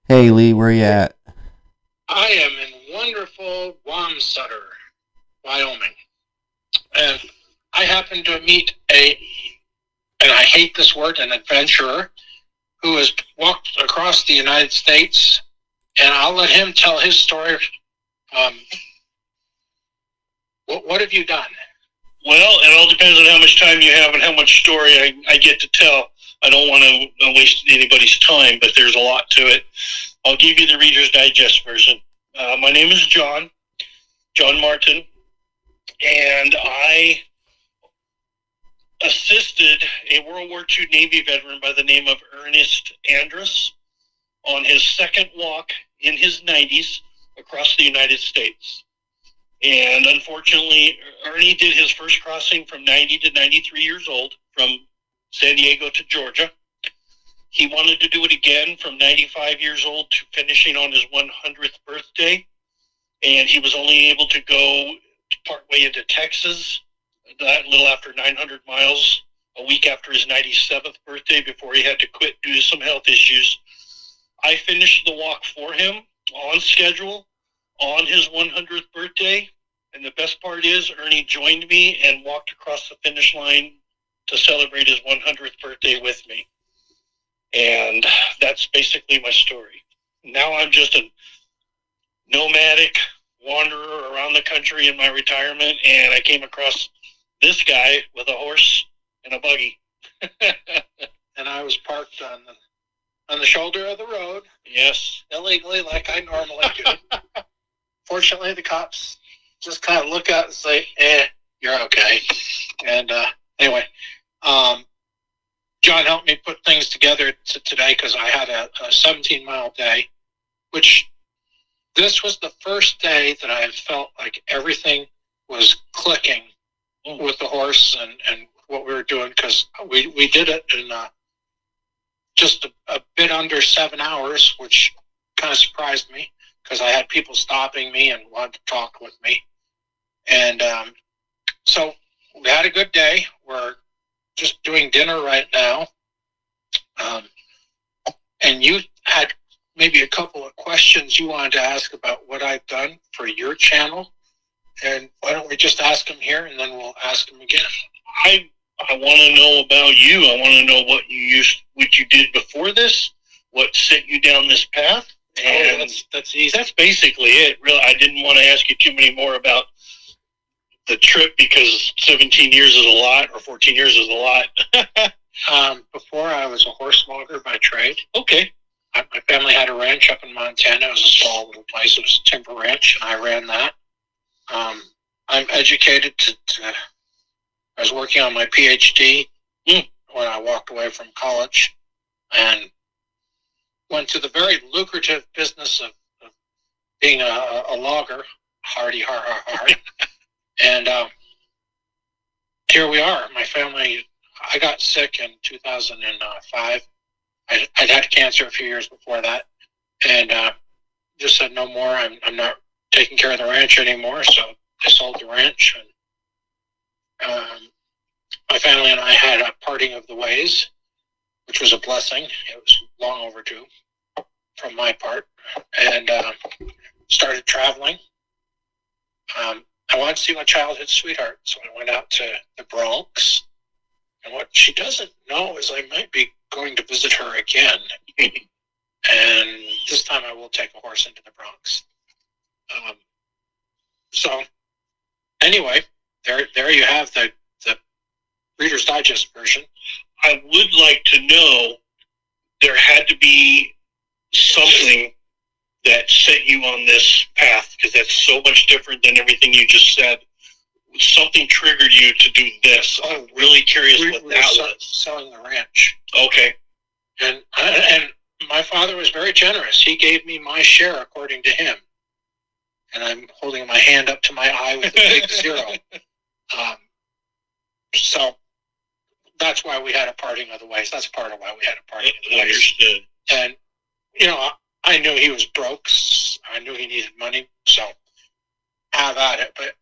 Hey Lee, where you at? I am in wonderful Wamsutter, Wyoming. And I happened to meet and I hate this word, an adventurer who has walked across the United States. And I'll let him tell his story. Um, what have you done? Well, it all depends on how much time you have and how much story I get to tell. I don't want to waste anybody's time, but there's a lot to it. I'll give you the Reader's Digest version. My name is John Martin, and I assisted a World War II Navy veteran by the name of Ernest Andrus on his second walk in his 90s across the United States. And unfortunately, Ernie did his first crossing from 90 to 93 years old from San Diego to Georgia. He wanted to do it again from 95 years old to finishing on his 100th birthday. And he was only able to go partway into Texas, a little after 900 miles, a week after his 97th birthday before he had to quit due to some health issues. I finished the walk for him on schedule on his 100th birthday. And the best part is Ernie joined me and walked across the finish line to celebrate his 100th birthday with me. And that's basically my story. Now I'm just a nomadic wanderer around the country in my retirement, and I came across this guy with a horse and a buggy. And I was parked on the shoulder of the road. Yes. Illegally, like I normally do. Fortunately, the cops just kind of look at it and say, you're okay. And anyway, John helped me put things together today because I had a 17-mile day, which this was the first day that I felt like everything was clicking with the horse and what we were doing, because we did it in just a bit under 7 hours, which kind of surprised me because I had people stopping me and wanted to talk with me. And so we had a good day. We're just doing dinner right now. And you had maybe a couple of questions you wanted to ask about what I've done for your channel. And why don't we just ask them here, and then we'll ask them again. I want to know about you. I want to know what you did before this, what set you down this path. And that's easy. That's basically it. Really, I didn't want to ask you too many more about the trip because 17 years is a lot, or 14 years is a lot. Before I was a horse logger by trade. Okay. My family had a ranch up in Montana. It was a small little place. It was a timber ranch, and I ran that. I'm educated I was working on my PhD when I walked away from college and went to the very lucrative business of being a logger. Hardy, har. And here we are. My family, I got sick in 2005. I'd had cancer a few years before that, and just said no more. I'm not taking care of the ranch anymore, so I sold the ranch. And my family and I had a parting of the ways, which was a blessing. It was long overdue from my part, and started traveling. I wanted to see my childhood sweetheart, so I went out to the Bronx. And what she doesn't know is I might be going to visit her again. And this time I will take a horse into the Bronx. So anyway, there you have the Reader's Digest version. I would like to know, there had to be something that set you on this path, because that's so much different than everything you just said. Something triggered you to do this. I'm really curious what that was. Selling the ranch. Okay. And my father was very generous. He gave me my share according to him. And I'm holding my hand up to my eye with a big zero. So that's why we had a parting of the ways. That's part of why we had a parting of the ways. Understood. And, I knew he was broke. I knew he needed money. So have at it. But,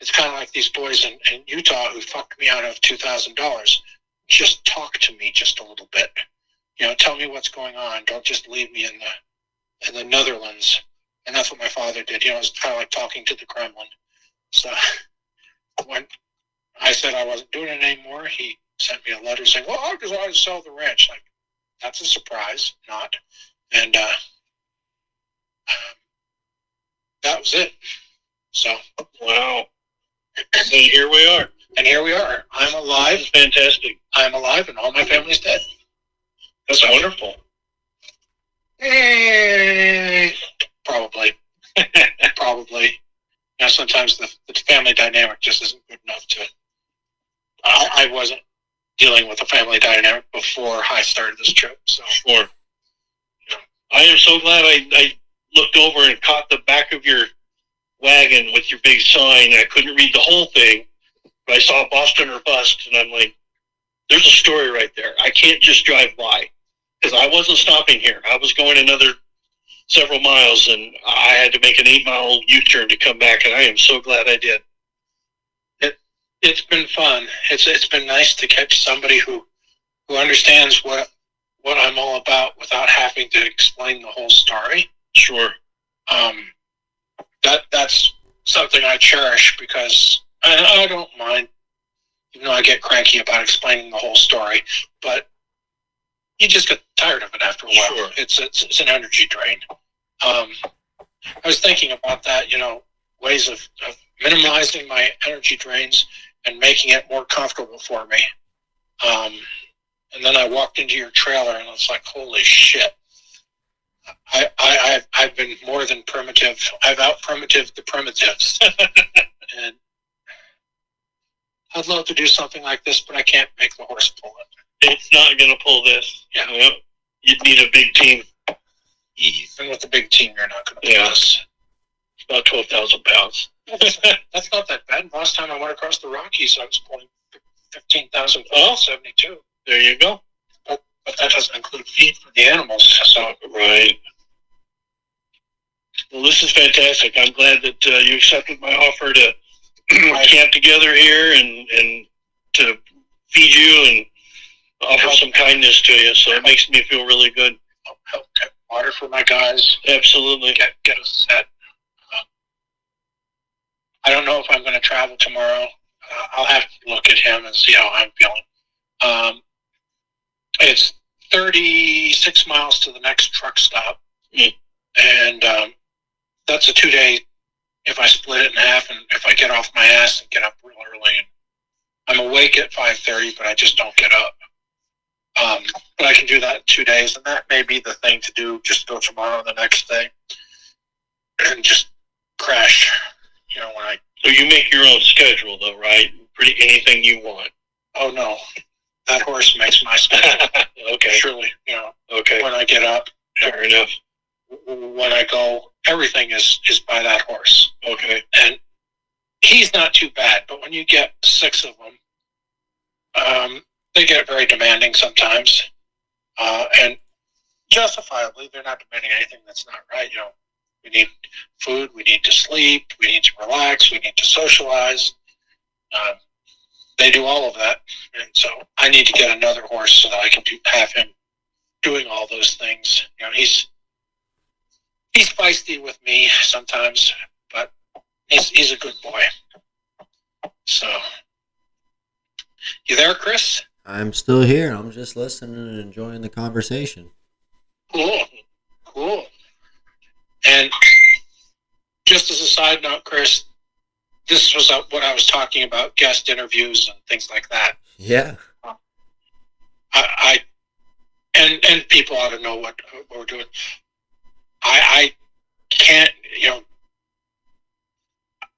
it's kind of like these boys in Utah who fucked me out of $2,000. Just talk to me just a little bit. tell me what's going on. Don't just leave me in the Netherlands. And that's what my father did. It was kind of like talking to the Kremlin. So when I said I wasn't doing it anymore, he sent me a letter saying, well, I decided to sell the ranch. Like, that's a surprise, not. And that was it. So, wow. And here we are. And here we are. I'm alive. This is fantastic. I'm alive, and all my family's dead. That's wonderful. Probably. Probably. Sometimes the family dynamic just isn't good enough to. I wasn't dealing with a family dynamic before I started this trip. So, sure. I am so glad I looked over and caught the back of your wagon with your big sign. I couldn't read the whole thing, but I saw Boston or Bust, and I'm like, there's a story right there. I can't just drive by, because I wasn't stopping here. I was going another several miles, and I had to make an 8-mile U-turn to come back, and I am so glad I did. It's been fun. It's been nice to catch somebody who understands what I'm all about without having to explain the whole story. Sure. That's something I cherish, because I don't mind. I get cranky about explaining the whole story, but you just get tired of it after a while. Sure. It's an energy drain. I was thinking about that, ways of minimizing my energy drains and making it more comfortable for me. And then I walked into your trailer, and it's like, holy shit. I've been more than primitive. I've out-primitived the primitives. And I'd love to do something like this, but I can't make the horse pull it. It's not going to pull this. Yeah. Yep. You'd need a big team. Even with a big team, you're not going to pull this. It's about 12,000 pounds. That's not that bad. Last time I went across the Rockies, I was pulling 15,000 pounds, 72. There you go. But that doesn't include feed for the animals. So. Right. Well, this is fantastic. I'm glad that you accepted my offer to camp together here and to feed you and offer some kindness to you. So it makes me feel really good. Help get water for my guys. Absolutely. Get us set. I don't know if I'm going to travel tomorrow. I'll have to look at him and see how I'm feeling. It's 36 miles to the next truck stop. And that's a 2-day, if I split it in half and if I get off my ass and get up real early. And I'm awake at 5:30, but I just don't get up. But I can do that in 2 days, and that may be the thing to do. Just go tomorrow or the next day and just crash. When So you make your own schedule, though, right? Pretty anything you want. Oh no, that horse makes my schedule. Okay. Surely, Okay. when I get up, Fair enough. when I go, everything is by that horse. Okay. And he's not too bad, but when you get 6 of them, they get very demanding sometimes. And justifiably, they're not demanding anything that's not right. We need food, we need to sleep, we need to relax, we need to socialize. They do all of that. And so I need to get another horse so that I can have him doing all those things. He's feisty with me sometimes, but he's a good boy. So, you there, Chris? I'm still here. I'm just listening and enjoying the conversation. Cool. And just as a side note, Chris, this was what I was talking about, guest interviews and things like that. Yeah. And people ought to know what we're doing. I can't,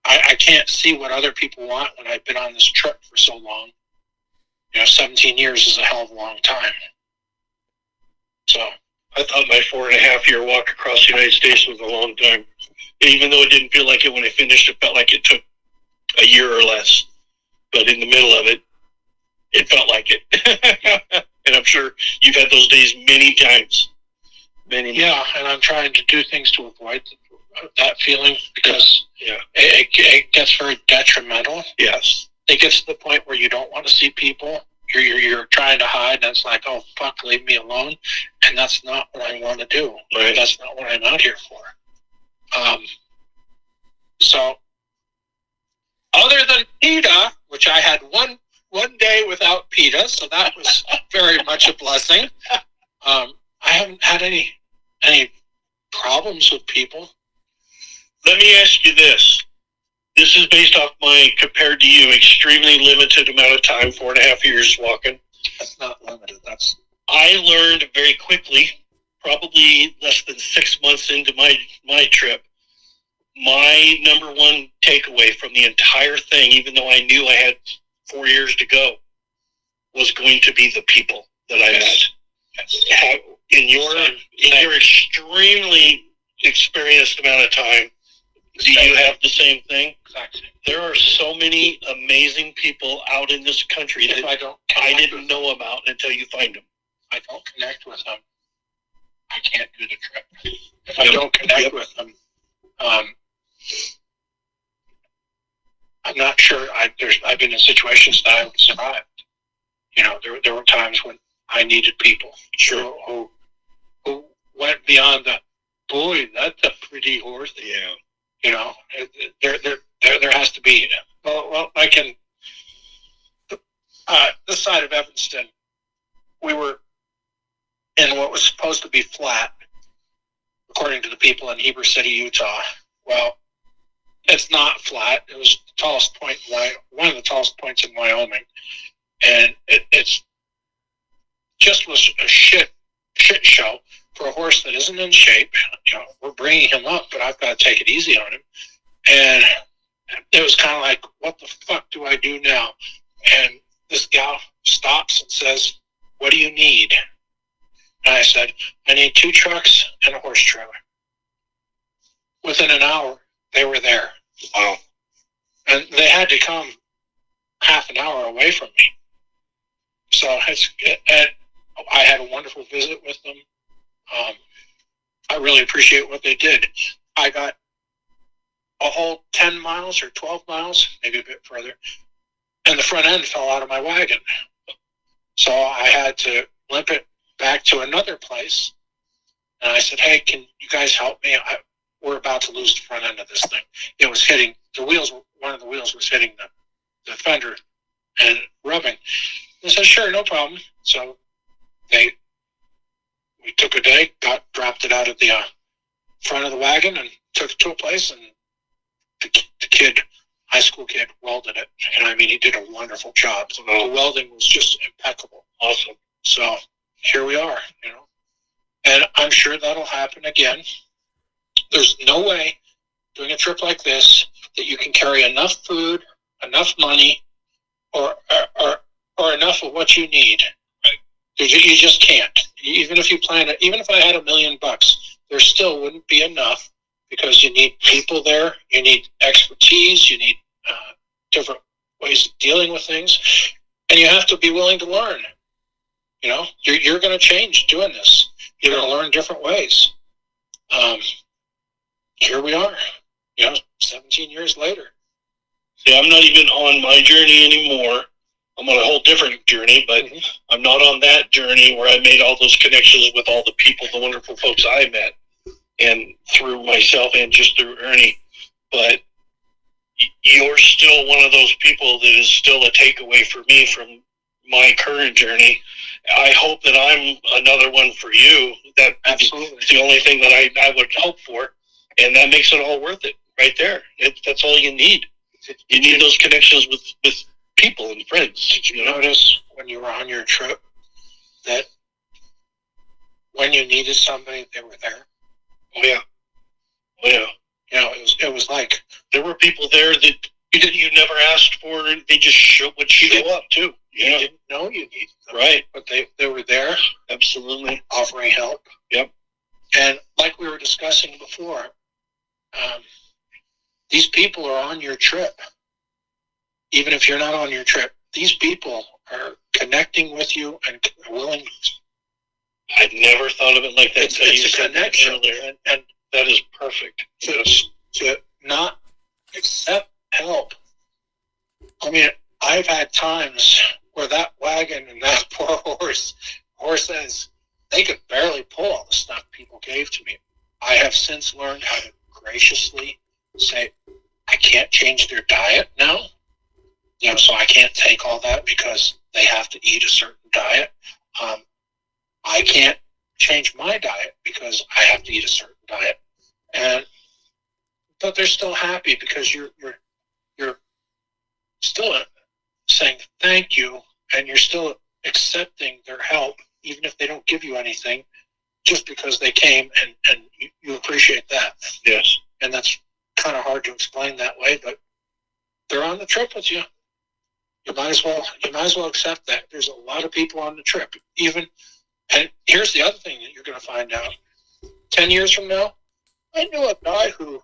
I can't see what other people want when I've been on this trip for so long. 17 years is a hell of a long time. So I thought my 4.5-year walk across the United States was a long time. Even though it didn't feel like it when I finished, it felt like it took a year or less. But in the middle of it, it felt like it. And I'm sure you've had those days many times. Yeah, and I'm trying to do things to avoid that feeling, because it gets very detrimental. Yes. It gets to the point where you don't want to see people. you're trying to hide, and it's like, oh fuck, leave me alone, and that's not what I want to do. Right. That's not what I'm out here for. So, other than PETA, which I had one day without PETA, so that was very much a blessing. I haven't had any problems with people. Let me ask you this. This is based off my, compared to you, extremely limited amount of time, 4.5 years walking. That's not limited. I learned very quickly, probably less than 6 months into my trip, my number one takeaway from the entire thing, even though I knew I had 4 years to go, was going to be the people that I met. In your extremely experienced amount of time, do you have the same thing? Exactly. There are so many amazing people out in this country that I didn't know about until you find them. I don't connect with them, I can't do the trip. If I don't connect with them, I'm not sure. I've been in situations that I would survive. You know, there were times when I needed people who went beyond the, boy, that's a pretty horse. Yeah. You know, there has to be. Well, I can. This side of Evanston, we were in what was supposed to be flat, according to the people in Heber City, Utah. Well, it's not flat. It was the tallest point, one of the tallest points in Wyoming, and it's just was a shit show for a horse that isn't in shape. You know, we're bringing him up, but I've got to take it easy on him. And it was kind of like, what the fuck do I do now? And this gal stops and says, what do you need? And I said, I need 2 trucks and a horse trailer. Within an hour, they were there. Wow. And they had to come half an hour away from me. So and I had a wonderful visit with them. I really appreciate what they did. I got a whole 10 miles or 12 miles, maybe a bit further, and the front end fell out of my wagon. So I had to limp it back to another place. And I said, hey, can you guys help me? We're about to lose the front end of this thing. It was hitting the wheels. One of the wheels was hitting the fender and rubbing. They said, sure, no problem. So we took a day, dropped it out of the front of the wagon and took it to a place, and the kid, high school kid, welded it. And I mean, he did a wonderful job. So the welding was just impeccable. Awesome. So here we are, you know. And I'm sure that'll happen again. There's no way doing a trip like this that you can carry enough food, enough money, or enough of what you need. Right? You just can't. Even if you plan it, even if I had $1 million, there still wouldn't be enough, because you need people there, you need expertise, you need different ways of dealing with things, and you have to be willing to learn. You know, you're going to change doing this. You're going to learn different ways. Here we are, you know, 17 years later. See, I'm not even on my journey anymore. I'm on a whole different journey, but I'm not on that journey where I made all those connections with all the people, the wonderful folks I met, and through myself and just through Ernie. But you're still one of those people that is still a takeaway for me from my current journey. I hope that I'm another one for you. That's the only thing that I would hope for, and that makes it all worth it right there. That's all you need. You need those connections with people and friends. Did you notice when you were on your trip that when you needed somebody, they were there? Oh yeah. Oh yeah. You know, it was like there were people there that you never asked for. They just would show up too. You didn't know you needed them. Right. But they were there. Absolutely. Offering help. Yep. And like we were discussing before, these people are on your trip. Even if you're not on your trip, these people are connecting with you and willing. I'd never thought of it like that. It's a connection, and that is perfect. To not accept help. I mean, I've had times where that wagon and that poor horse says they could barely pull all the stuff people gave to me. I have since learned how to graciously say, I can't change their diet now. So I can't take all that because they have to eat a certain diet. I can't change my diet because I have to eat a certain diet. But they're still happy because you're still saying thank you, and you're still accepting their help, even if they don't give you anything, just because they came and you appreciate that. Yes. And that's kind of hard to explain that way, but they're on the trip with you. You might as well accept that. There's a lot of people on the trip. And here's the other thing that you're going to find out. 10 years from now, I knew a guy who,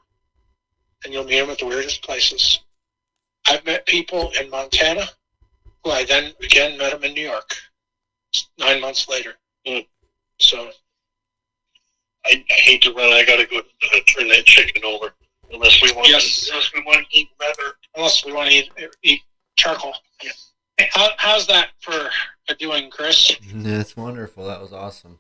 and you'll meet him at the weirdest places. I've met people in Montana who I then again met him in New York 9 months later. So I hate to run. I got to go turn that chicken over unless we want to eat leather. Unless we want to eat charcoal. Yeah. How's that for doing, Chris? That's wonderful. That was awesome.